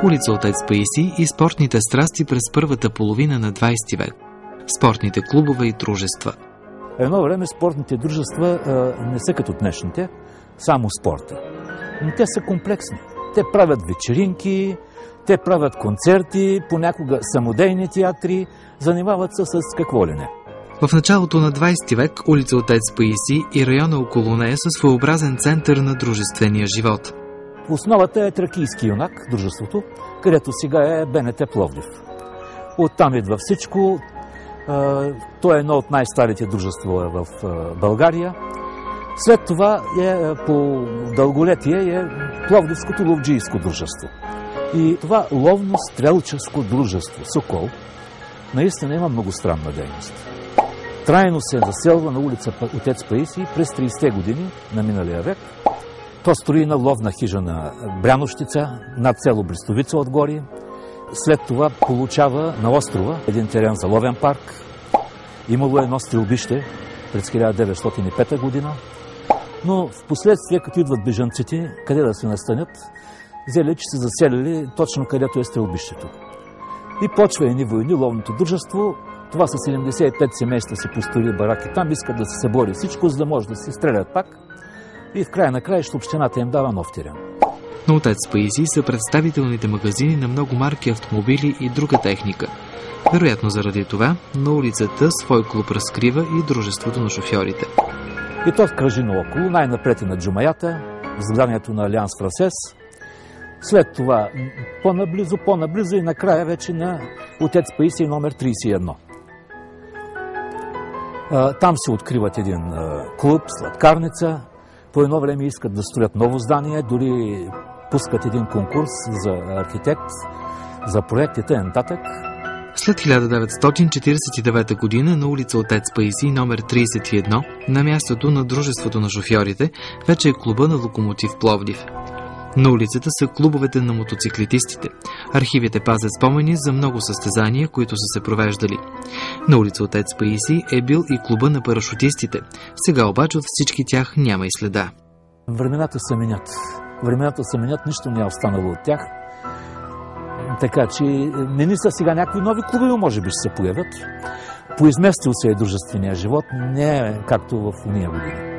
улица Отец Паисий и спортните страсти през първата половина на 20 век. Спортните клубове и дружества. Едно време спортните дружества не са като днешните, само спорта. Но те са комплексни. Те правят вечеринки, те правят концерти, понякога самодейни театри, занимават се с какво ли не. В началото на 20 век улица Отец Паисий и района около нея са своеобразен център на дружествения живот. Основата е Тракийски юнак, дружеството, където сега е БНТ Пловдив. Оттам идва всичко. То е едно от най-старите дружества в България. След това по дълголетие е Пловдивското ловджийско дружество. И това ловно-стрелческо дружество Сокол наистина има много странна дейност. Трайно се заселва на улица Отец Паисий през 30-те години на миналия век. То строи на ловна хижа на Бряновщица, над село Брестовица отгоре. След това получава на острова един терен за ловен парк. Имало едно стрелбище през 1905 година. Но в последствие, като идват бежанците, къде да се настанят, взели, че се заселили точно където е стрелбището. И почва едни войни, ловното дружество. Това са 75 семейства си построили бараки. Там искат да се събори всичко, за да може да се стрелят пак. И в края на краища общината им дава нов терен. На Отец Паисий са представителните магазини на много марки автомобили и друга техника. Вероятно заради това, на улицата свой клуб разкрива и Дружеството на шофьорите. И то кръжи наоколо, най-напред е на Джумаята, в зданието на Алианс Франсес. След това по-наблизо и накрая вече на Отец Паисий номер 31. Там се откриват един клуб, сладкарница. По едно време искат да строят ново здание, дори пускат един конкурс за архитект, за проектите нататък. След 1949 година на улица Отец Паисий номер 31, на мястото на Дружеството на шофьорите, вече е клуба на Локомотив Пловдив. На улицата са клубовете на мотоциклетистите. Архивите пазят спомени за много състезания, които са се провеждали. На улица Отец Паисий е бил и клуба на парашутистите. Сега обаче от всички тях няма и следа. Времената се менят, нищо не е останало от тях. Така че не са сега някакви нови клубове, може би ще се появят. Поизместил се е дружествения живот, не е както в уния години.